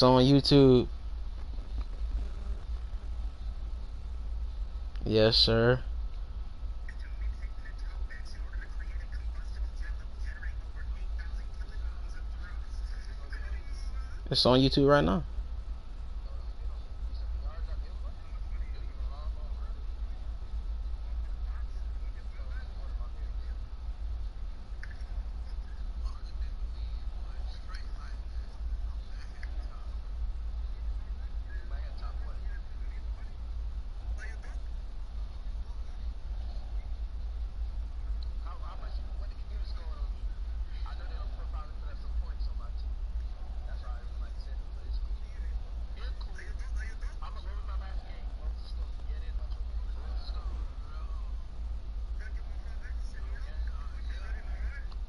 It's on YouTube. Yes, sir. It's on YouTube right now.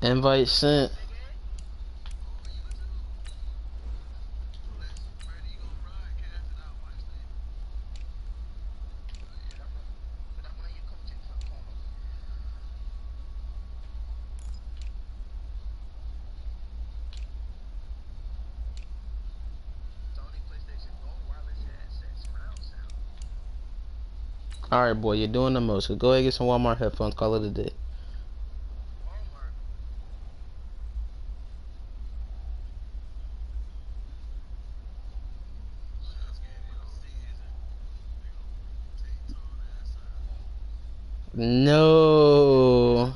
Invite sent. Alright, boy, you're doing the most. So go ahead and get some Walmart headphones. Call it a day. No.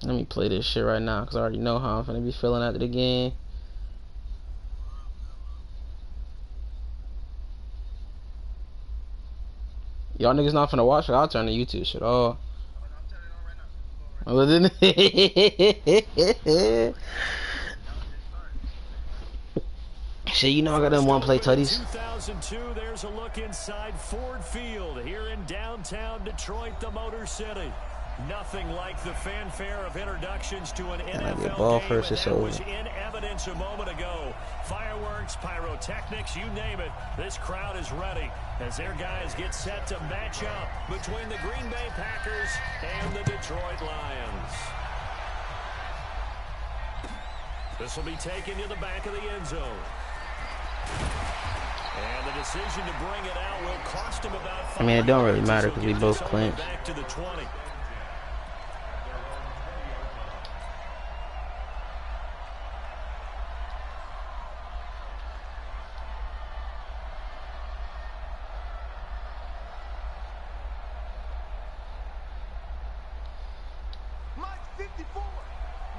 Let me play this shit right now, because I already know how I'm gonna be feeling after the game. Y'all niggas not finna watch it. I'll turn the YouTube shit off. Wasn't it? Shit, you know I got them one play tutties. 2002, there's a look inside Ford Field here in downtown Detroit, the Motor City. Nothing like the fanfare of introductions to an NFL ball game, first, and it's that over. was in evidence a moment ago. Fireworks, pyrotechnics, you name it. This crowd is ready as their guys get set to match up between the Green Bay Packers and the Detroit Lions. This will be taken to the back of the end zone. And the decision to bring it out will cost him about 5 I mean, it don't really yards matter as because he'll we get both this clinched. back to the 20. Mike 54.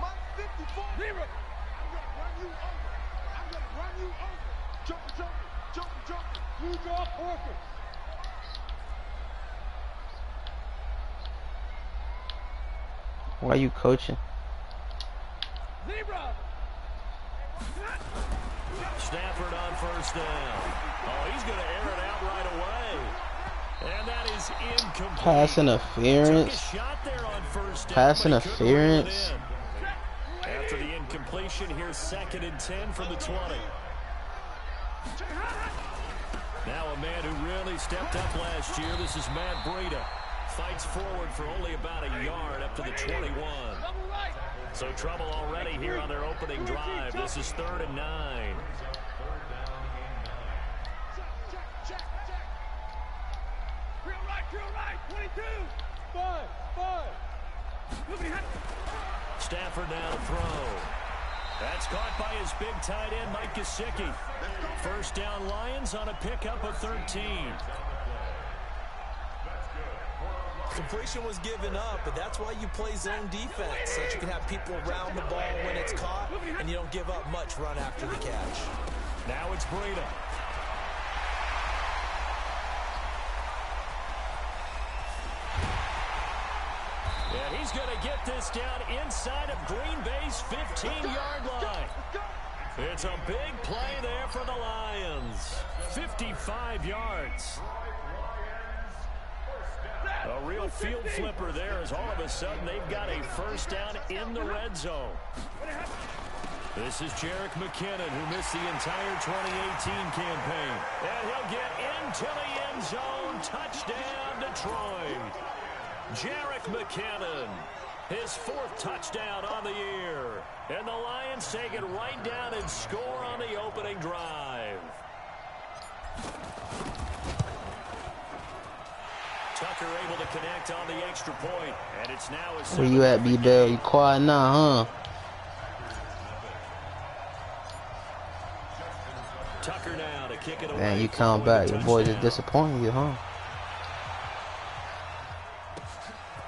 Mike 54. Zero. I'm going to run you over. I'm going to run you over. Jumper. You draw Parker. Why you coaching? Zebra. Stafford on first down. Oh, he's going to air it out right away. And that is incomplete. Pass interference. Took a shot there on first down, Pass but he couldn't reel it interference. in. After the incompletion, here's 2nd and 10 from the 20. Now a man who really stepped up last year. This is Matt Breida. Fights forward for only about a yard up to the 21. So trouble already here on their opening drive. This is 3rd and 9. Drill right. 22. Five. Stafford now to throw. That's caught by his big tight end, Mike Gesicki. First down Lions on a pickup of 13. Completion was given up, but that's why you play zone defense, so that you can have people around the ball when it's caught, and you don't give up much run after the catch. Now it's Breida. Yeah, he's He's going to get this down inside of Green Bay's 15-yard line. It's a big play there for the Lions. 55 yards. A real field flipper there as all of a sudden they've got a first down in the red zone. This is Jerick McKinnon, who missed the entire 2018 campaign. And he'll get into the end zone. Touchdown, Detroit. Jerick McKinnon, his 4th touchdown on the year. And the Lions take it right down and score on the opening drive. Tucker able to connect on the extra point. And it's now a... Where you at, B-Bell? You quiet now, huh? Tucker now to kick it away. Man, you come back. Your boys is disappointing you, huh?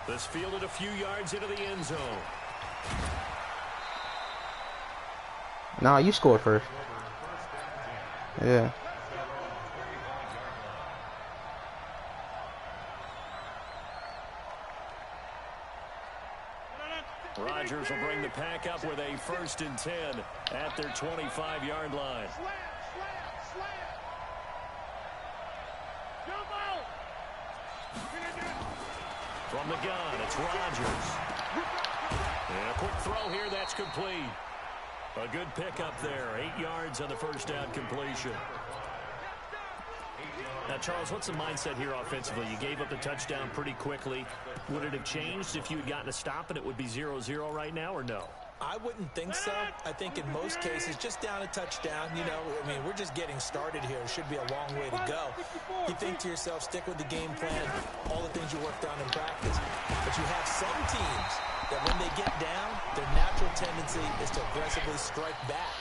This fielded a few yards into the end zone. Nah, you scored first. Yeah. Rodgers will bring the pack up with a 1st and 10 at their 25-yard line. From the gun, it's Rodgers. And a quick throw here, that's complete. A good pickup there, 8 yards on the first down completion. Now, Charles, what's the mindset here offensively? You gave up the touchdown pretty quickly. Would it have changed if you had gotten a stop and it would be 0-0 right now, or no? I wouldn't think so. I think in most cases, just down a touchdown, you know, I mean, we're just getting started here. It should be a long way to go. You think to yourself, stick with the game plan, all the things you worked on in practice. But you have some teams that when they get down, their natural tendency is to aggressively strike back.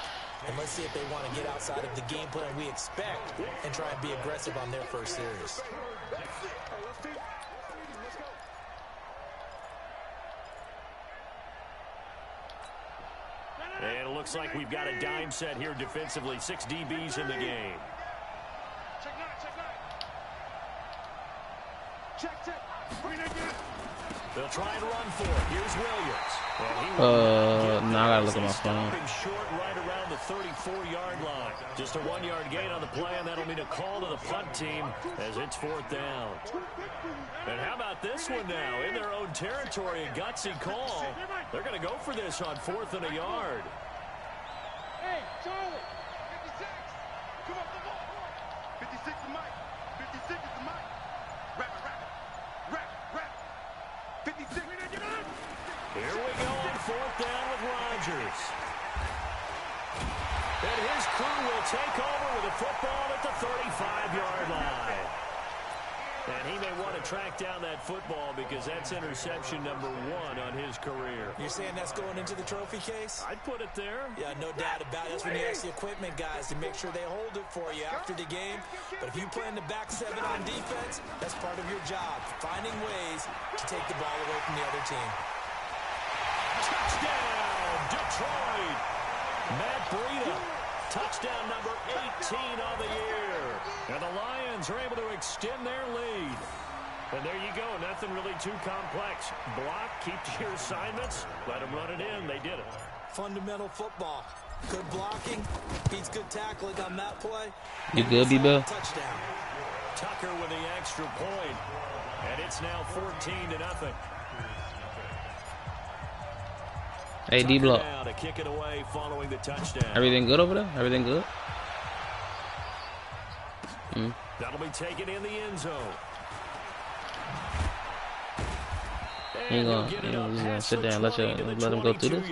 And let's see if they want to get outside of the game plan we expect and try and be aggressive on their first series. And it looks like we've got a dime set here defensively. 6 DBs in the game. They'll try and run for it. Here's Williams. Now I gotta look at my phone. Short right around the 34-yard line. Just a 1-yard gain on the play, and that'll mean a call to the punt team as it's 4th down. And how about this one now? In their own territory, a gutsy call. They're going to go for this on 4th and a yard. Hey, Charlie, 56. Come on, come on. 56 is Mike. 56 is the Mike. Rap. 56. Here we go on 4th down with Rodgers. And his crew will take over with a football at the 35-yard line. And he may want to track down that football because that's interception number 1 on his career. You're saying that's going into the trophy case? I'd put it there. Yeah, no doubt about it. That's when you ask the equipment guys to make sure they hold it for you after the game. But if you play in the back 7 on defense, that's part of your job, finding ways to take the ball away from the other team. Touchdown, Detroit. Matt Breida, touchdown number 18 on the year. And the Lions are able to extend their lead. And there you go, nothing really too complex. Block, keep to your assignments, let them run it in. They did it. Fundamental football. Good blocking, beats good tackling on that play. You good, B-Bill? Touchdown. Tucker with the extra point. And it's now 14-0. Hey, D-Block. To kick it away following the touchdown. Everything good over there? Everything good? That'll be taken in the end zone. Ain't gonna sit there and let him go through this.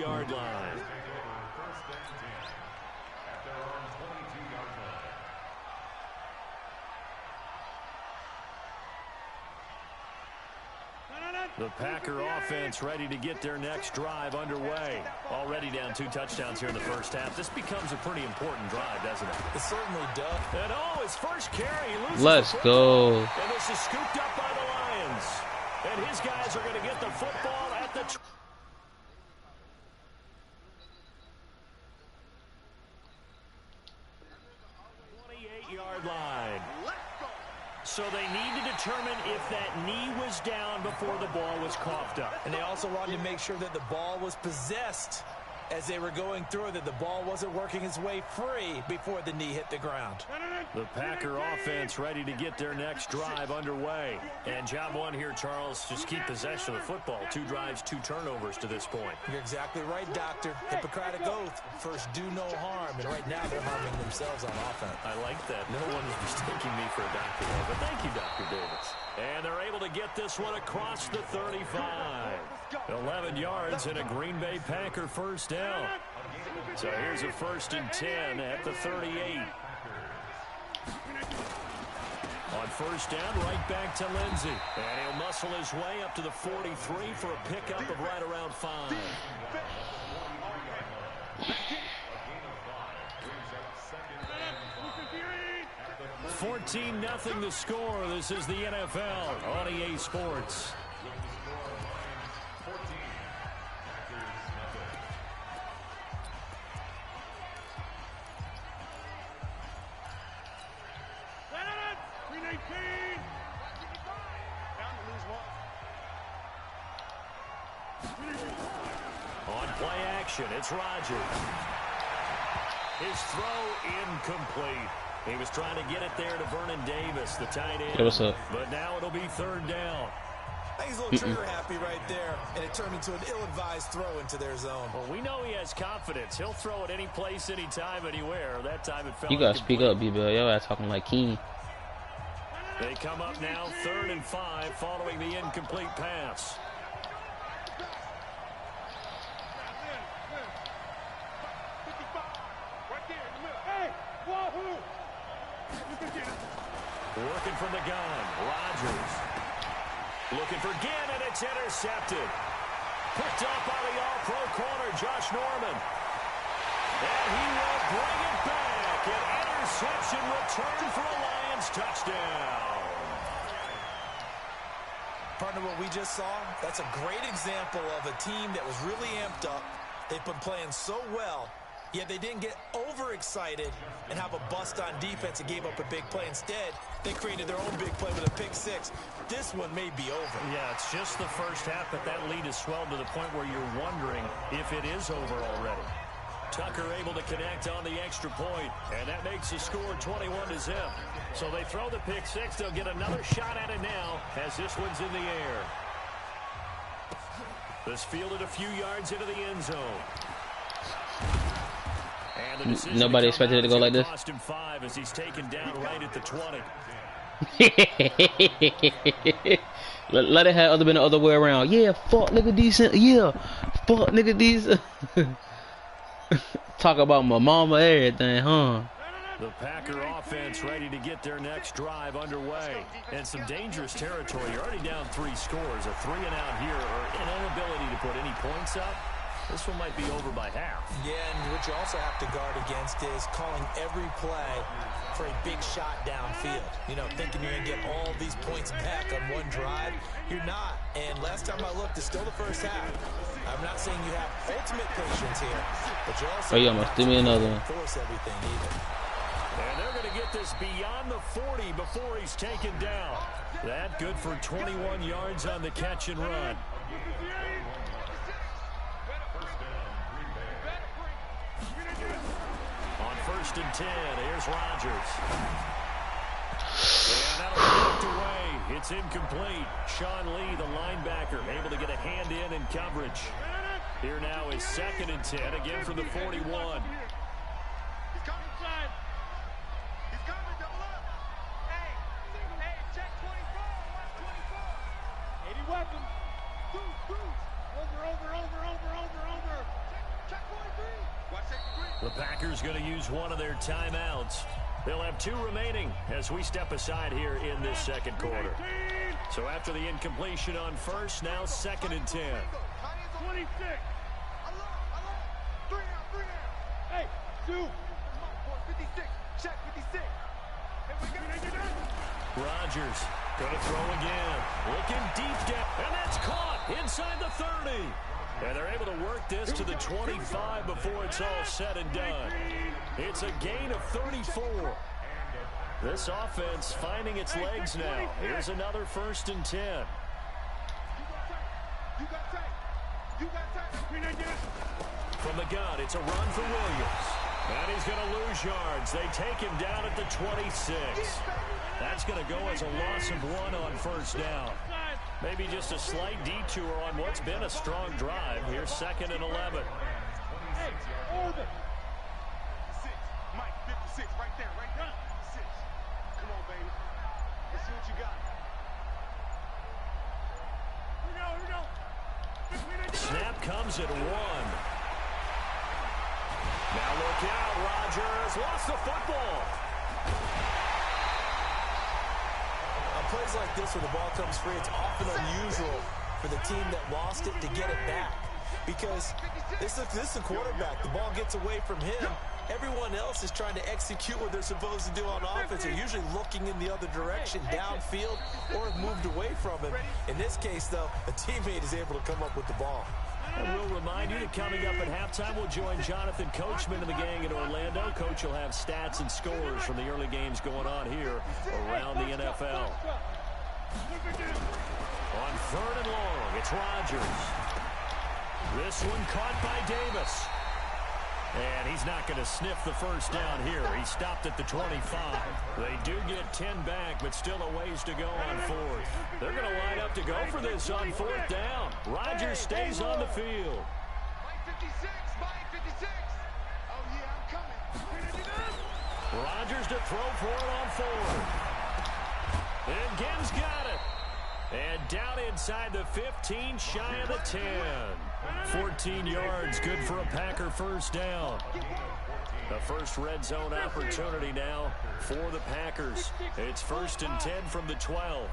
The Packer offense ready to get their next drive underway. Already down 2 touchdowns here in the first half. This becomes a pretty important drive, doesn't it? It certainly does. And his first carry, he loses Let's go. And this is scooped up by the Lions. And his guys are going to get the football at the 28-yard line. so they need to determine if that knee was down before the ball was coughed up. And they also wanted to make sure that the ball was possessed as they were going through, that the ball wasn't working its way free before the knee hit the ground. The Packer offense ready to get their next drive underway. And job one here, Charles, just keep possession of the football. 2 drives, 2 turnovers to this point. You're exactly right, Doctor. Hippocratic oath. First, do no harm. And right now, they're harming themselves on offense. I like that. No one is mistaking me for a doctor. But thank you, Dr. Davis. And they're able to get this one across the 35. 11 yards and a Green Bay Packer first down. So here's a 1st and 10 at the 38. On first down, right back to Lindsey. And he'll muscle his way up to the 43 for a pickup of right around 5. 14-0 the score. This is the NFL on EA Sports. On play action, it's Rodgers. His throw incomplete. He was trying to get it there to Vernon Davis, the tight end. Hey, what's up? But now it'll be 3rd down. I think he's a little trigger happy right there, and it turned into an ill-advised throw into their zone. Well, we know he has confidence. He'll throw it any place, anytime, anywhere. That time it fell. You gotta speak up, B-Bell. Yo, ass talking like King. They come up now 3rd and 5 following the incomplete pass. Working from the gun, Rodgers. Looking for Ginn, and it's intercepted. Picked up by the all-pro corner, Josh Norman. And he will bring it back. An interception return for a Lions touchdown. Partner, what we just saw, that's a great example of a team that was really amped up. They've been playing so well, yet they didn't get overexcited and have a bust on defense and gave up a big play. Instead, they created their own big play with a pick 6. This one may be over. Yeah, it's just the first half, but that lead has swelled to the point where you're wondering if it is over already. Tucker able to connect on the extra point, and that makes the score 21-0. So they throw the pick 6. They'll get another shot at it now as this one's in the air. This fielded a few yards into the end zone. Nobody expected it to go like this. Cost him 5 as he's taken down right at the 20. Let it have been the other way around. Yeah, fuck nigga decent. Yeah, fuck nigga decent. Talk about my mama, everything, huh? The Packer offense ready to get their next drive underway. And some dangerous territory. You're already down 3 scores. A 3-and-out here, or an inability to put any points up. This one might be over by half. Yeah, and what you also have to guard against is calling every play for a big shot downfield. You know, thinking you're going to get all these points back on one drive. You're not. And last time I looked, it's still the first half. I'm not saying you have ultimate patience here, but you also almost threw me another one. Force everything either. And they're going to get this beyond the 40 before he's taken down. That good for 21 yards on the catch and run. On 1st and 10, here's Rodgers. And that'll be knocked away. It's incomplete. Sean Lee, the linebacker, able to get a hand in coverage. Here now is 2nd and 10, again from the 41. He's coming inside. He's coming, double up. Hey, check 24. Watch 24. 80 weapons. Over. Check 43. Watch 83. The Packers going to use one of their timeouts. They'll have 2 remaining as we step aside here in this second quarter. So after the incompletion on first, now 2nd and 10. 26. Three out. Hey, 2. 56. Check 56. Rodgers going to throw again. Looking deep down. And that's caught inside the 30. And they're able to work this to the 25 before it's all said and done. It's a gain of 34. This offense finding its legs now. Here's another 1st and 10. From the gun, it's a run for Williams. And he's going to lose yards. They take him down at the 26. That's going to go as a loss of 1 on 1st down. Maybe just a slight detour on what's been a strong drive. Here's 2nd and 11. Hey, over. 56. Mike, 56. Right there, right there. 56. Come on, baby. Let's see what you got. Here we go. Snap comes at 1. Now look out, Rodgers lost the football. Plays like this where the ball comes free, it's often unusual for the team that lost it to get it back. Because this is a quarterback. The ball gets away from him. Everyone else is trying to execute what they're supposed to do on offense. They're usually looking in the other direction, downfield, or have moved away from him. In this case, though, a teammate is able to come up with the ball. And we'll remind you that coming up at halftime, we'll join Jonathan Coachman and the gang in Orlando. Coach will have stats and scores from the early games going on here around the NFL. On 3rd and long, it's Rodgers. This one caught by Davis. And he's not going to sniff the 1st down here. He stopped at the 25. They do get 10 back, but still a ways to go on 4th. They're going to line up to go for this on 4th down. Rodgers stays on the field. Mike 56. Mike 56. Oh, yeah, I'm coming. Rodgers to throw for it on 4th. And Gibbs got it. And down inside the 15, shy of the 10. 14 yards, good for a Packer 1st down. The first red zone opportunity now for the Packers. It's 1st and 10 from the 12.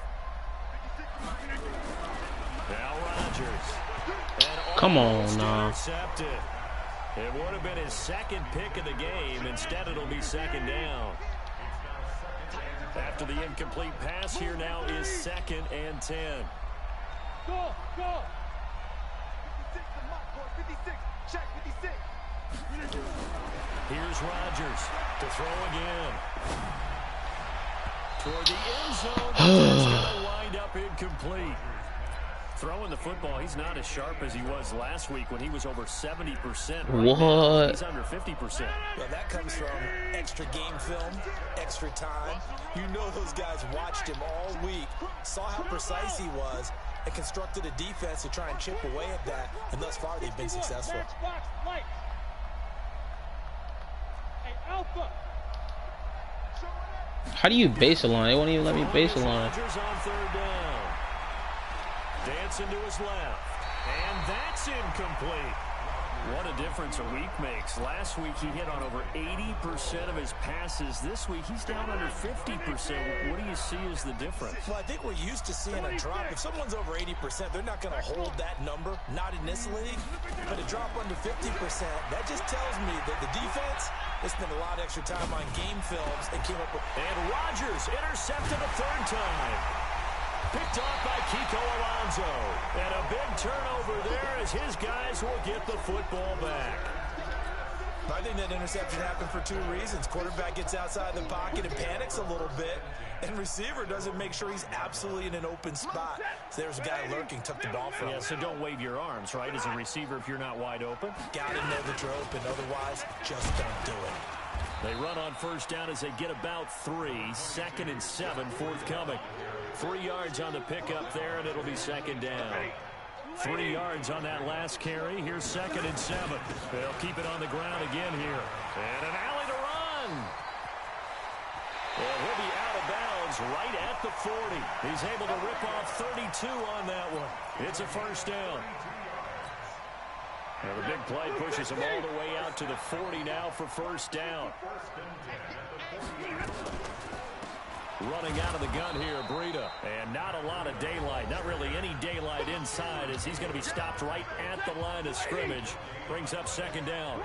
Now Rodgers. Come on now. Intercepted. It would have been his 2nd pick of the game. Instead, it'll be 2nd down. After the incomplete pass, here now is 2nd and 10. Go. 56 to Mike, boy. 56. Check 56. Here's Rodgers to throw again. Toward the end zone, that's going to wind up incomplete. Throwing the football, he's not as sharp as he was last week when he was over 70%. Right now, he's under 50%. Well, that comes from extra game film, extra time. You know those guys watched him all week, saw how precise he was, and constructed a defense to try and chip away at that, and thus far they've been successful. How do you base a line? They won't even let me base a line. Rodgers on 3rd down. Dancing to his left. And that's incomplete. What a difference a week makes. Last week he hit on over 80% of his passes. This week he's down under 50%. What do you see as the difference? Well, I think we're used to seeing a drop. If someone's over 80%, they're not going to hold that number. Not in this league. But a drop under 50%, that just tells me that the defense has spent a lot of extra time on game films and came up with... And Rodgers intercepted a 3rd time. Picked off by Kiko Alonso. And a big turnover there as his guys will get the football back. I think that interception happened for 2 reasons. Quarterback gets outside the pocket and panics a little bit. And receiver doesn't make sure he's absolutely in an open spot. So there's a guy lurking, took the ball from him. Yeah, so don't wave your arms, right, as a receiver if you're not wide open. Gotta know that you're open. Otherwise, just don't do it. They run on 1st down as they get about 3. 2nd and 7 forthcoming. 3 yards on the pickup there, and it'll be 2nd down. 3 yards on that last carry. Here's 2nd and 7. They'll keep it on the ground again here. And an alley to run. Well, he'll be out of bounds right at the 40. He's able to rip off 32 on that one. It's a 1st down. Now the big play pushes him all the way out to the 40 now for 1st down. Running out of the gun here, Breida. And not a lot of daylight. Not really any daylight inside as he's going to be stopped right at the line of scrimmage. Brings up 2nd down.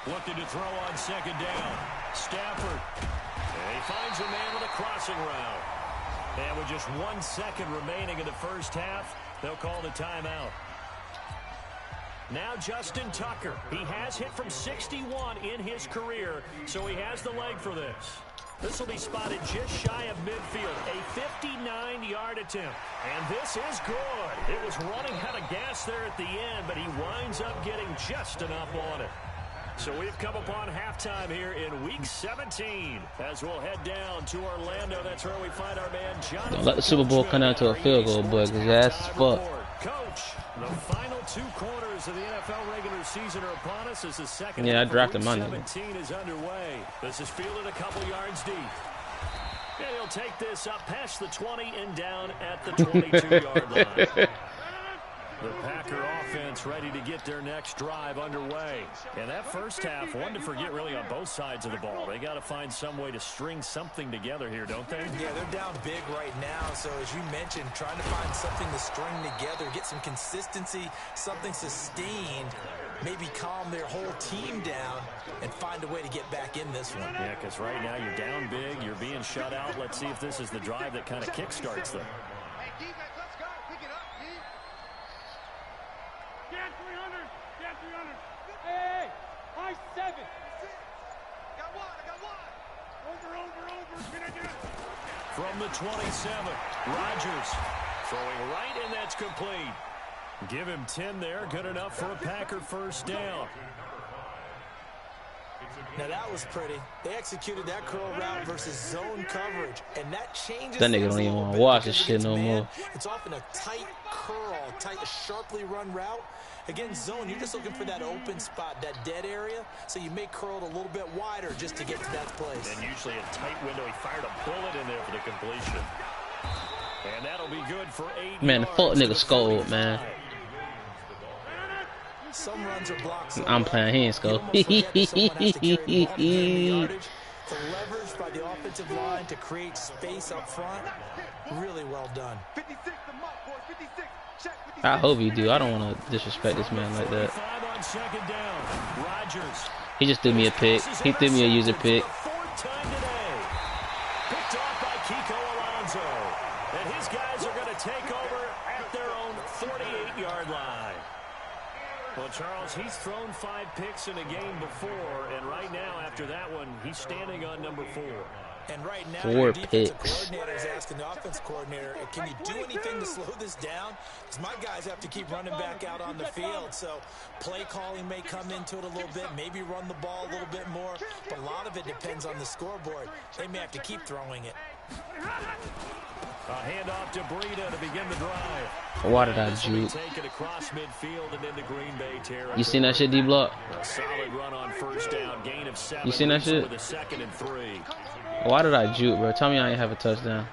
Looking to throw on 2nd down. Stafford. And he finds a man with a crossing route. And with just 1 second remaining in the first half, they'll call the timeout. Now Justin Tucker. He has hit from 61 in his career, so he has the leg for this. This will be spotted just shy of midfield, a 59-yard attempt. And this is good. It was running out of gas there at the end, but he winds up getting just enough on it. So we've come upon halftime here in Week 17 as we'll head down to Orlando. That's where we find our man Jonathan. Don't let the Super Bowl come down to a field goal, boy, because your ass is fucked. Coach, the final 2 quarters of the NFL regular season are upon us as the second I half drafted of my Week nigga. 17 is underway. This is fielded a couple yards deep. And he'll take this up past the 20 and down at the 22-yard line. The Packer offense ready to get their next drive underway. And that first half, one to forget really on both sides of the ball. They got to find some way to string something together here, don't they? Yeah, they're down big right now. So as you mentioned, trying to find something to string together, get some consistency, something sustained, maybe calm their whole team down and find a way to get back in this one. Yeah, because right now you're down big, you're being shut out. Let's see if this is the drive that kind of kickstarts them. Hey, defense, let's go. Pick it up, D. Get 300. Get 300. Hey, high 7. Got one. I got one. Over. Can I get it? From the 27, Rodgers throwing right, and that's complete. Give him 10 there. Good enough for a Packer first down. Now that was pretty. They executed that curl route versus zone coverage, and that changes. That nigga don't even want to watch this shit no more. It's often a tight curl, a sharply run route. Against zone, you're just looking for that open spot, that dead area, so you may curl it a little bit wider just to get to that place. And usually a tight window. He fired a bullet in there for the completion. And that'll be good for 8 Man, the fuck yards nigga to scold, man. Some runs are blocked so I'm well, playing, he ain't scold. you almost forget that someone has to carry the ball to gain the yardage. The leverage by the offensive line to create space up front, really well done. 56 the mark, boys. 56. Check 56. I hope you do. I don't want to disrespect this man like that. 5 on second down. Rodgers. He just threw me a pick. He threw me a user pick. For the 4th time today. Picked off by Kiko Alonso. And his guys are going to take over at their own 48-yard line. Well, Charles, he's thrown 5 picks in a game before, and right now, after that one, he's standing on number 4. And right now, 4 your defensive picks. coordinator is asking the offense coordinator, can you do anything to slow this down? Because my guys have to keep running back out on the field. So play calling may come into it a little bit, maybe run the ball a little bit more. But a lot of it depends on the scoreboard. They may have to keep throwing it. A handoff to Breida to begin the drive. Why did I This will be juke? taken across midfield and into Green Bay territory. You seen that shit, D-Block? A solid run on first down, gain of 7. You seen that shit? With a 2nd and 3. Why did I juke, bro? Tell me I ain't have a touchdown.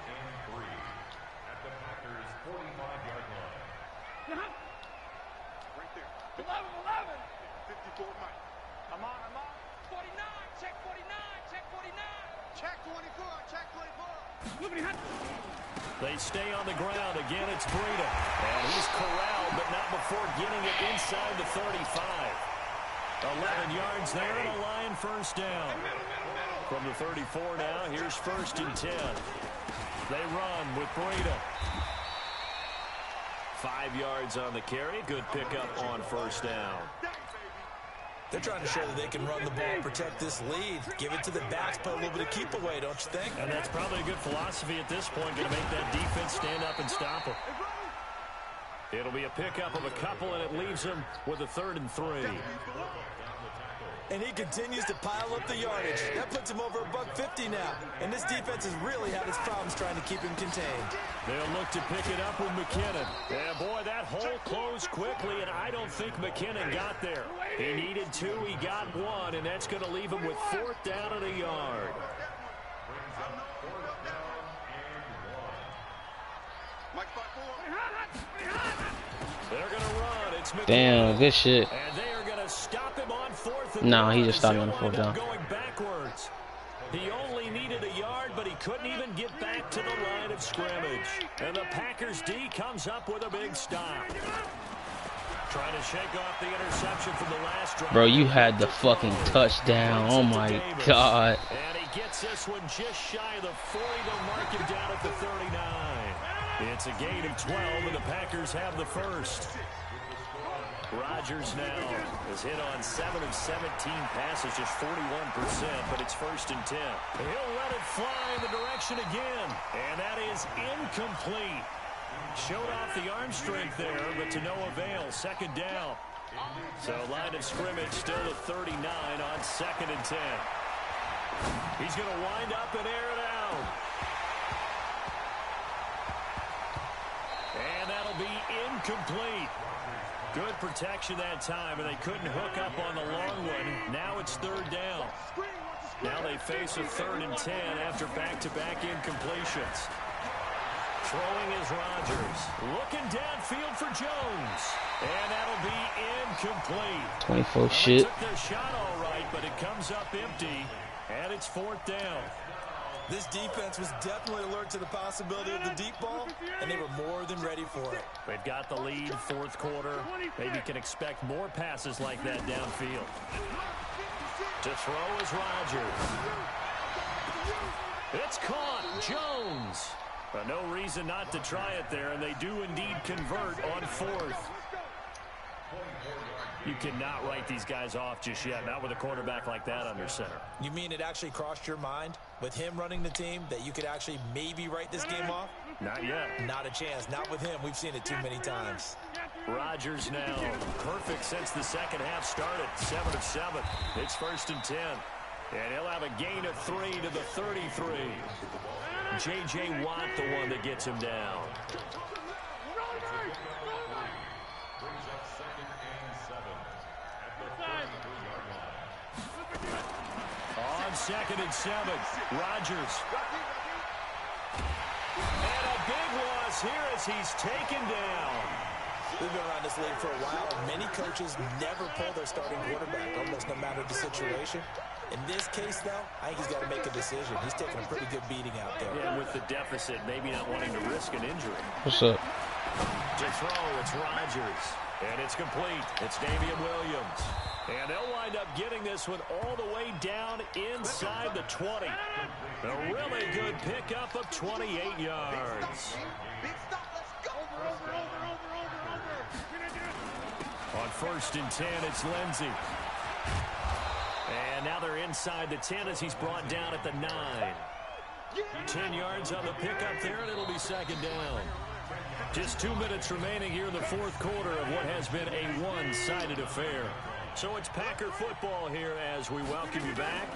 Right there. 11. 54 Mike. I'm on. 49. Check 49. Check 49. Check 24. Check 24. They stay on the ground. Again, it's Breida. And he's corralled, but not before getting it inside the 35. 11 yards there and a Lion first down. From the 34 now, here's 1st and 10. They run with Breida. 5 yards on the carry. Good pickup on first down. They're trying to show that they can run the ball, protect this lead, give it to the backs, put a little bit of keep away, don't you think? And that's probably a good philosophy at this point, going to make that defense stand up and stop them. It'll be a pickup of a couple, and it leaves them with a 3rd and 3. And he continues to pile up the yardage. That puts him over $150 now. And this defense has really had its problems trying to keep him contained. They'll look to pick it up with McKinnon. Yeah, boy, that hole closed quickly, and I don't think McKinnon got there. He needed 2, he got 1, and that's going to leave him with 4th down and a yard. They're going to run. It's McKinnon. Damn, good shit. And they are going to stop him on 4th and Nah, he one. just stopped me on He'll the 4th wind up down. going backwards. He only needed a yard, but he couldn't even get back to the line of scrimmage. And the Packers D comes up with a big stop. Trying to shake off the interception from the last drive. Bro, you had the fucking touchdown. Oh my god. And he gets this one just shy of the 40. They'll mark him down at the 39. It's a gain of 12, and the Packers have the first. Rodgers now is hit on 7 of 17 passes, just 41%, but it's 1st and 10. He'll let it fly in the direction again, and that is incomplete. Showed off the arm strength there, but to no avail. 2nd down. So line of scrimmage still at 39 on 2nd and 10. He's going to wind up and air it out. And that'll be incomplete. Good protection that time, and they couldn't hook up on the long one. Now it's 3rd down. Now they face a 3rd and 10 after back-to-back incompletions. Throwing is Rodgers. Looking downfield for Jones. And that'll be incomplete. 24 shit. They took their shot all right, but it comes up empty, and it's 4th down. This defense was definitely alert to the possibility of the deep ball, and they were more than ready for it. They've got the lead, 4th quarter. Maybe can expect more passes like that downfield. To throw is Rodgers. It's caught. Jones. But no reason not to try it there, and they do indeed convert on 4th. You cannot write these guys off just yet, not with a quarterback like that under center. You mean it actually crossed your mind with him running the team that you could actually maybe write this game off? Not yet. Not a chance. Not with him. We've seen it too many times. Rodgers now perfect since the 2nd half started. 7 of 7. It's 1st and 10. And he'll have a gain of 3 to the 33. J.J. Watt the one that gets him down. On 2nd and 7, Rodgers. And a big loss here as he's taken down. We've been around this league for a while, and many coaches never pull their starting quarterback, almost no matter the situation. In this case, though, I think he's got to make a decision. He's taking a pretty good beating out there. Yeah, with the deficit, maybe not wanting to risk an injury. What's up? To throw, it's Rodgers. And it's complete. It's Damian Williams. And they'll wind up getting this one all the way down inside the 20. A really good pickup of 28 yards. On 1st and 10, it's Lindsey. And now they're inside the 10 as he's brought down at the 9. 10 yards on the pickup there, and it'll be 2nd down. Just 2 minutes remaining here in the 4th quarter of what has been a one-sided affair. So it's Packer football here as we welcome you back.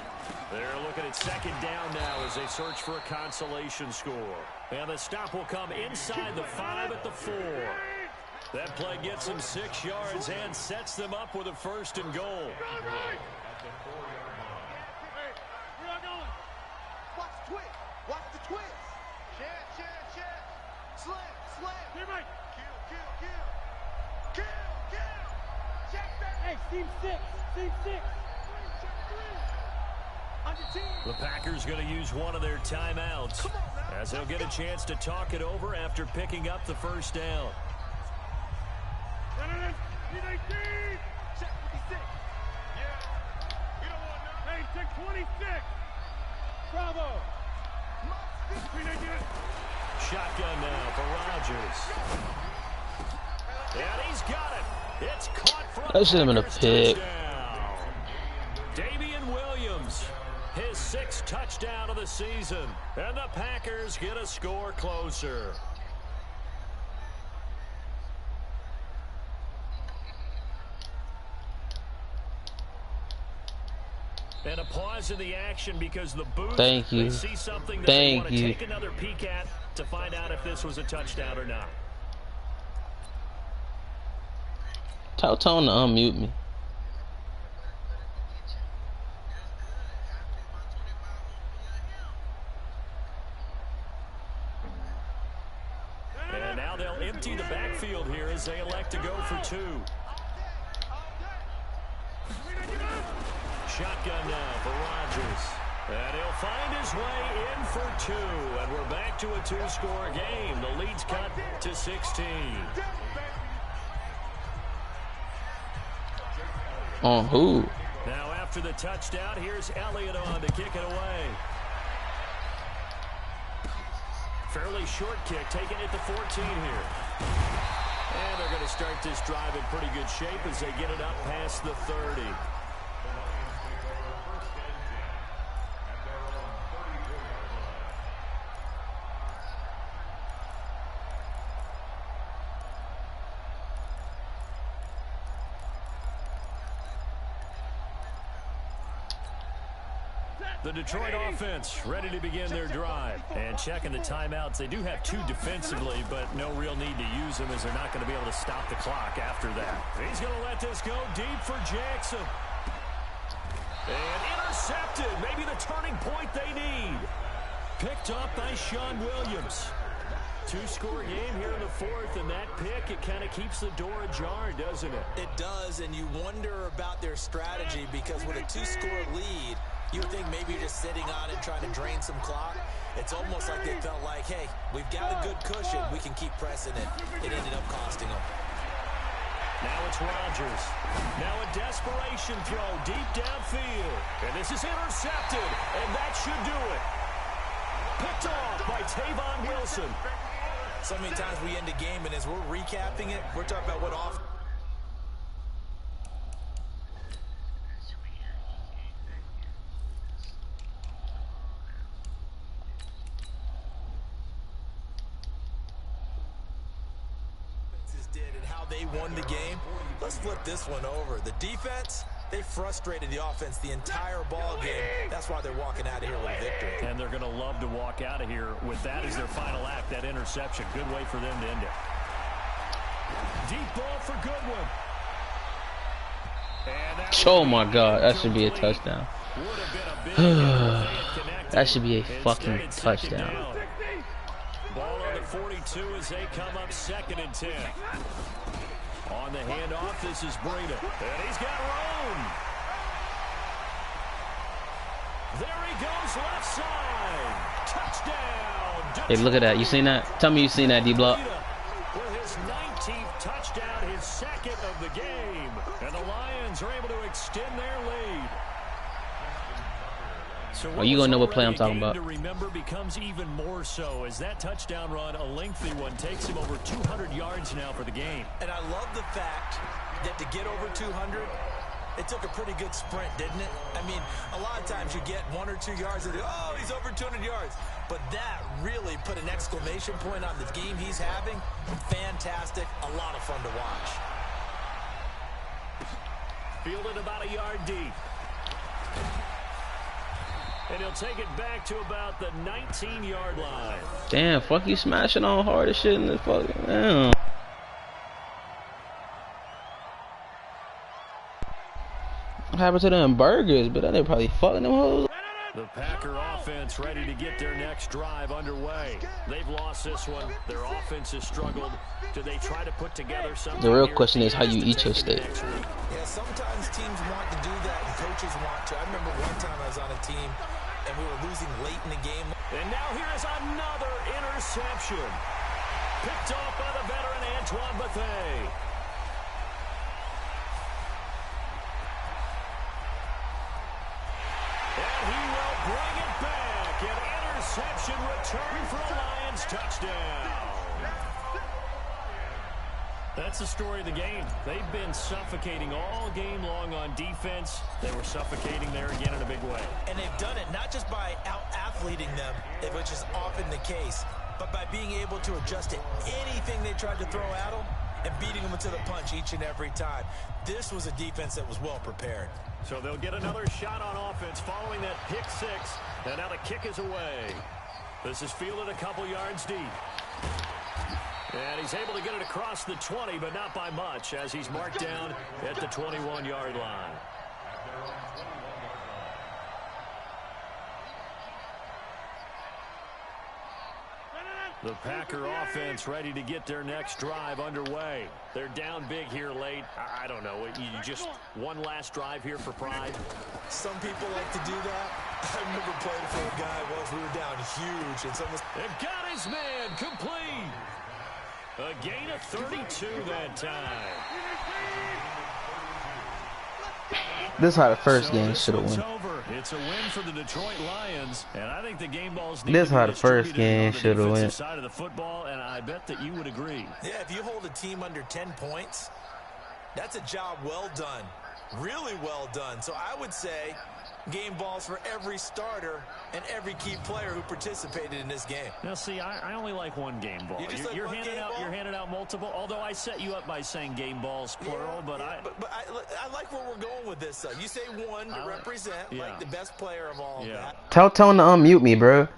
They're looking at 2nd down now as they search for a consolation score. And the stop will come inside the 5 at the 4. That play gets them 6 yards and sets them up with a 1st and goal. Watch the twist. Watch the twist. Share. Slam. Kill. Check that. Hey, team 6. The Packers going to use one of their timeouts as they'll get a chance to talk it over after picking up the 1st down. Check 56. Yeah. You don't want none. Hey, check 26. Bravo. Shotgun now for Rodgers. And he's got it. It's caught from I should have been a pick. Damian Williams, his 6th touchdown of the season. And the Packers get a score closer. And a pause in the action because the booth, Thank you. they see something that Thank they want to you. take another peek at to find out if this was a touchdown or not. Tell Tone to unmute me. And now they'll empty the backfield here as they elect to go for 2. Shotgun now for Rodgers. And he'll find his way in for 2. And we're back to a 2-score game. The lead's cut to 16. On who? Now after the touchdown, here's Elliott on to kick it away. Fairly short kick, taking it to 14 here. And they're going to start this drive in pretty good shape as they get it up past the 30. The Detroit offense ready to begin their drive. And checking the timeouts, they do have 2 defensively, but no real need to use them as they're not going to be able to stop the clock after that. He's going to let this go deep for Jackson. And intercepted. Maybe the turning point they need. Picked up by Sean Williams. 2-score game here in the 4th, and that pick, it kind of keeps the door ajar, doesn't it? It does, and you wonder about their strategy because with a 2-score lead, you would think maybe you're just sitting on it trying to drain some clock. It's almost like they felt like, hey, we've got a good cushion. We can keep pressing it. It ended up costing them. Now it's Rodgers. Now a desperation throw deep downfield. And this is intercepted, and that should do it. Picked off by Tavon Wilson. So many times we end a game, and as we're recapping it, we're talking about what off. Did and how they won the game. Let's flip this one over. The defense, they frustrated the offense the entire ball game. That's why they're walking out of here with a victory. And they're going to love to walk out of here with that as their final act, that interception. Good way for them to end it. Deep ball for Goodwin. Oh my God, that should be a touchdown. That should be a fucking touchdown. Ball on the 42 as they come up 2nd and 10. On the handoff, this is Breida. And he's got room. There he goes, left side. Touchdown. Hey, look at that. You seen that? Tell me you seen that, D-Block. With his 19th touchdown, his 2nd of the game. And the Lions are able to extend their lead. So oh, you gonna know what play I'm talking about. To remember becomes even more so as that touchdown run, a lengthy one, takes him over 200 yards now for the game. And I love the fact that to get over 200, it took a pretty good sprint, didn't it? I mean, a lot of times you get 1 or 2 yards and oh, he's over 200 yards. But that really put an exclamation point on the game he's having. Fantastic, a lot of fun to watch. Fielded about a yard deep. And he'll take it back to about the 19-yard line. Damn, fuck you smashing on hard as shit in the fucking damn. What happened to them burgers? But they probably fucking them hoes. The Packer offense ready to get their next drive underway. They've lost this one. Their offense has struggled. Do they try to put together something? The real question is how you eat your steak. Yeah, sometimes teams want to do that and coaches want to. I remember one time I was on a team and we were losing late in the game. And now here is another interception. Picked off by the veteran Antoine Bethea. And he will bring it back. An interception return for a Lions touchdown. That's the story of the game. They've been suffocating all game long on defense. They were suffocating there again in a big way. And they've done it not just by out-athleting them, which is often the case, but by being able to adjust to anything they tried to throw at them and beating them to the punch each and every time. This was a defense that was well prepared. So they'll get another shot on offense following that pick six. And now the kick is away. This is fielded a couple yards deep. And he's able to get it across the 20, but not by much, as he's marked down at the 21-yard line. The Packer offense ready to get their next drive underway. They're down big here late. I don't know. You just one last drive here for pride? Some people like to do that. I remember playing for a guy once. We were down huge. And someone... They've got his man complete. A gain of 32 that time. This is how the first game should have went. Over. It's a win for the Detroit Lions, and I think the game balls need This to be how the first distributed game on the should have defensive went. side of the football, and I bet that you would agree. Yeah, if you hold a team under 10 points, that's a job well done. Really well done. So I would say game balls for every starter and every key player who participated in this game. Now, see, I only like one game ball. You're handing out multiple. Although I set you up by saying game balls plural, but I like where we're going with this. You say one to represent like the best player of all of that. Tell Tone to unmute me, bro.